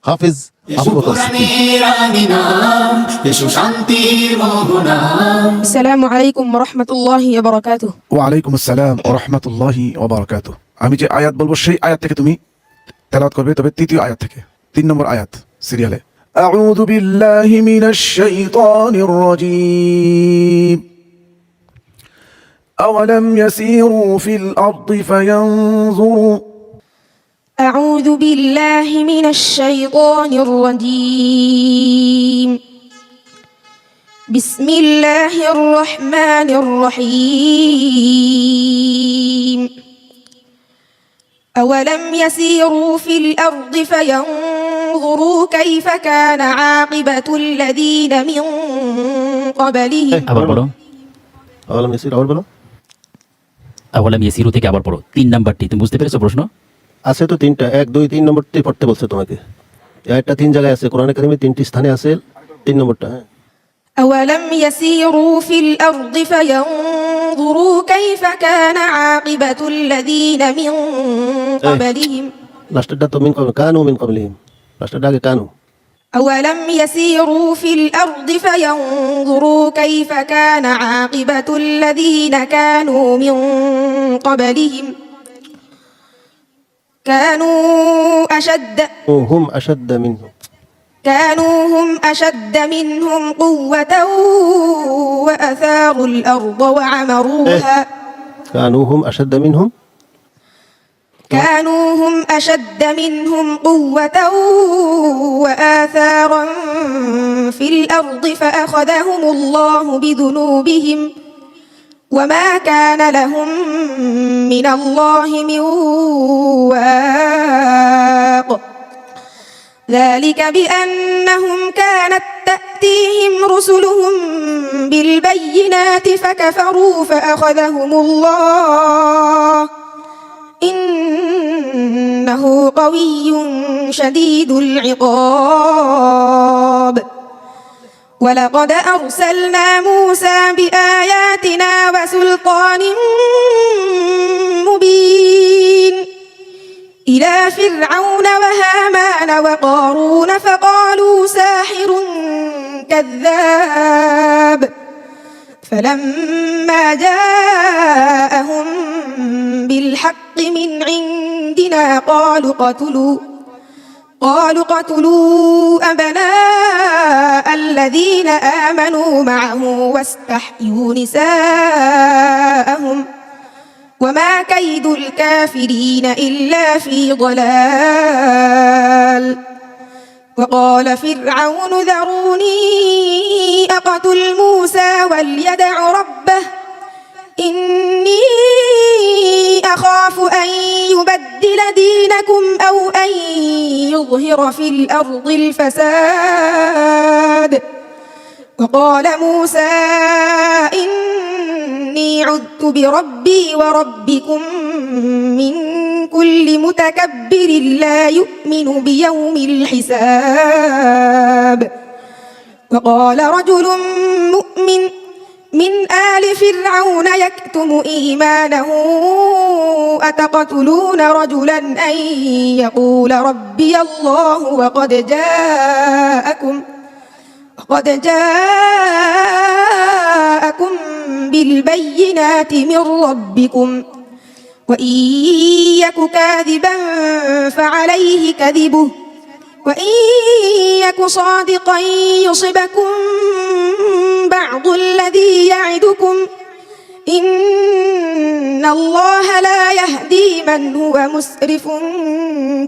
হাফেজ আবু বকর সিদ্দিক। আসসালামু আলাইকুম ওয়া রাহমাতুল্লাহি ওয়া বারাকাতুহু। ওয়ালাইকুম আসসালাম ওয়া রাহমাতুল্লাহি ওয়া বারাকাতুহু। আমি যে আয়াত বলবো সেই আয়াত থেকে তুমি তেলাওয়াত করবে, তবে তৃতীয় আয়াত থেকে, 3 নম্বর আয়াত সিরিয়ালে। আউযু বিল্লাহি মিনাশ শাইতানির রাজীম। আওয়ালাম ইয়াসিরু ফিল আরদি ফায়ানজুরু। أعوذ بالله من الشيطان الرجيم. بسم الله الرحمن الرحيم. أولم يسيروا في الأرض فينظروا كيف كان عاقبة الذين من قبلهم. আবার বলো, আওয়ালাম ইয়াসির, আবার বলো। আওয়ালাম ইয়াসিরু থেকে আবার পড়ো। 3 নাম্বারটি তুমি বুঝতে পেরেছো প্রশ্ন? আছে তো 3টা, 1 2 3 নম্বরটি পড়তে বলছে তোমাকে। এটা 3 জায়গায় আছে, কোরআনে কারিমে 3টি স্থানে আছে 3 নম্বরটা। হ্যাঁ, أولم يسيروا في الأرض فينظروا كيف كان عاقبة الذين من قبلهم. লাস্টেরটা তো মিন কানু মিন ক্বাবলিহিম, লাস্টেরটা আগে কানু। أولم يسيروا في الأرض فينظروا كيف كان عاقبة الذين كانوا من قبلهم كانوا هم أشد منهم قوة وأثاروا الأرض وعمروها. كانوا هم أشد منهم قوة وآثارا في الأرض فأخذهم الله بذنوبهم وما كان لهم من الله من واق. ذلك بأنهم كانت تأتيهم رسلهم بالبينات فكفروا فأخذهم الله إنه قوي شديد العقاب. ولقد أرسلنا موسى بآياتنا وسلطان مبين إلى فرعون وهامان وقارون فقالوا ساحر كذاب. فلما جاءهم بالحق من عندنا قالوا قتلوا أبناء الذين آمنوا معه واستحيوا نساءهم وما كيد الكافرين إلا في ضلال. وقال فرعون ذروني أقتل موسى وليدع ربه إني أخاف أن يبدل دينكم أو أن يظهر في الأرض الفساد. وقال موسى إني عذت بربي وربكم من كل متكبر لا يؤمن بيوم الحساب. وقال رجل مؤمن من آل فرعون يكتم إيمانه أتقتلون رجلا أن يقول ربي الله وقد جاءكم بالبينات من ربكم وإن يك كاذبا فعليه كذبه وإن يك صادقا يصبكم بعض الذي يعدكم إن الله لا يهدي من هو مسرف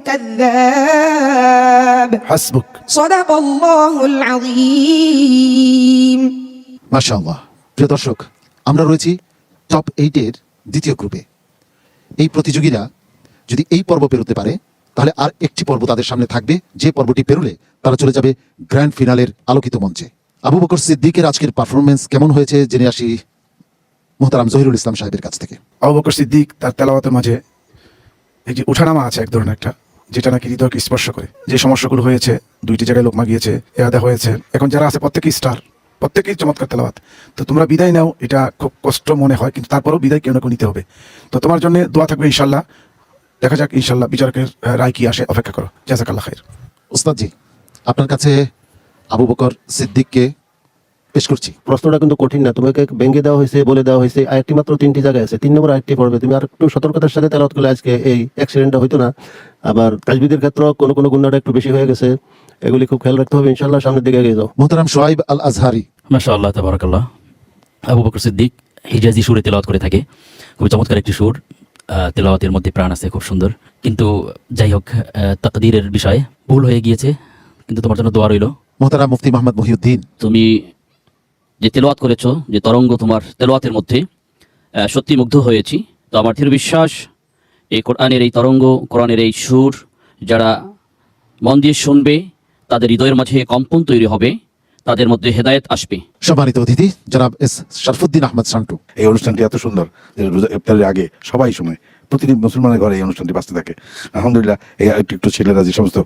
كذاب. হাসবুক। صدق الله العظيم. মাশাআল্লাহ। প্রিয় দর্শক, আমরা রয়েছি টপ 8 এর দ্বিতীয় গ্রুপে। এই প্রতিযোগীরা যদি এই পর্ব পেরোতে পারে তাহলে আর একটি পর্ব তাদের সামনে থাকবে, যে পর্বটি পেরোলে তারা চলে যাবে গ্র্যান্ড ফিনালের আলোকিত মঞ্চে। আবু বকর সিদ্দিকের আজকের পারফরমেন্স কেমন হয়েছে জেনে আসি মুহতারাম জহিরুল ইসলাম সাহেবের কাছ থেকে। আবু বকর সিদ্দিক তার তেলাওয়াতের মাঝে এই যে ওঠানামা আছে এক ধরনের একটা, যেটা নাকি হৃদয়কে স্পর্শ করে। যে সমস্যাগুলো হয়েছে, 2টি জায়গায় লোকমা গিয়েছে, এরাদা হয়েছে, এখন যারা আছে প্রত্যেকেই স্টার, প্রত্যেকেই চমৎকার তেলাওয়াত। তো তোমরা বিদায় নাও, এটা খুব কষ্ট মনে হয়, কিন্তু তারপরেও বিদায় কেউ না কেউ নিতে হবে। তো তোমার জন্য দোয়া থাকবে ইনশাল্লাহ। দেখা যাক ইনশাল্লাহ বিচারকের রায় কি আসে, অপেক্ষা করো। জাযাকাল্লাহ খাইর। ওস্তাদজি, আপনার কাছে আবু বকর সিদ্দিককে পেশ করছি। প্রশ্নটা কিন্তু কঠিন না, তোমাকে ভেঙে দেওয়া হয়েছে, বলে দেওয়া হয়েছে আয়াতটি মাত্র 3টি জায়গায় আছে, 3 নম্বর আয়াতটি পড়বে। তুমি আর একটু সতর্কতার সাথে তেলাওয়াত করলে আজকে এই অ্যাক্সিডেন্টটা হইতো না। আবার তাজবিদের ক্ষেত্রে কোনো কোনো গুণাটা একটু বেশি হয়ে গেছে, এগুলি খুব খেয়াল রাখতে হবে। ইনশাআল্লাহ সামনের দিকে এগিয়ে যাও। মোহতারাম শোয়াইব আল আজহারি, মাশাআল্লাহ তাবারাকাল্লাহ। আবু বকর সিদ্দিক হিজাজি সুরে তেলাওয়াত করে থাকে, খুব চমৎকার একটি সুর। তেলাওয়াতের মধ্যে প্রাণ আছে, খুব সুন্দর। কিন্তু যাই হোক, তাকদীরের বিষয়ে ভুল হয়ে গিয়েছে, কিন্তু তোমার জন্য দোয়া রইল। মোহতারাম মুফতি মোহাম্মদ মহিউদ্দিন, তুমি যে তেলাওয়াত করেছো, যে তরঙ্গ তোমার তেলাওয়াতের মধ্যে, সত্যি মুগ্ধ হয়েছি। তো আমার দৃঢ় বিশ্বাস এই কোরআনের এই তরঙ্গ, কোরআনের এই সুর যারা মন দিয়ে শুনবে, তাদের হৃদয়ের মাঝে কম্পন তৈরি হবে, তাদের মধ্যে হেদায়েত আসবে। সম্মানিত অতিথি জনাব এস শরফুদ্দিন আহমদ সান্টু। এই অনুষ্ঠানটি এত সুন্দর যে রোজা ইফতারের আগে সবাই শুনে, প্রতিটি মুসলমানের ঘরে এই অনুষ্ঠানটি বাঁচতে থাকে। আলহামদুলিল্লাহ, এই একটু একটু ছেলেরা যে সমস্ত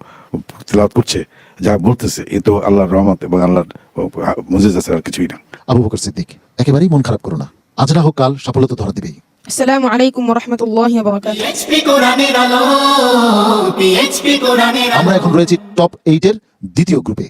তেলাওয়াত করছে, যা বলতেছে, এ তো আল্লাহর রহমত এবং আল্লাহর মুজিজা ছাড়া আর কিছুই না। আবু বকর সিদ্দিক, একেবারেই মন খারাপ করো না, আজ না হোক কাল সফলতা ধরা দিবেই। السلام عليكم ورحمة الله وبركاته. আমরা এখন রয়েছি টপ 8-এর দ্বিতীয় গ্রুপে।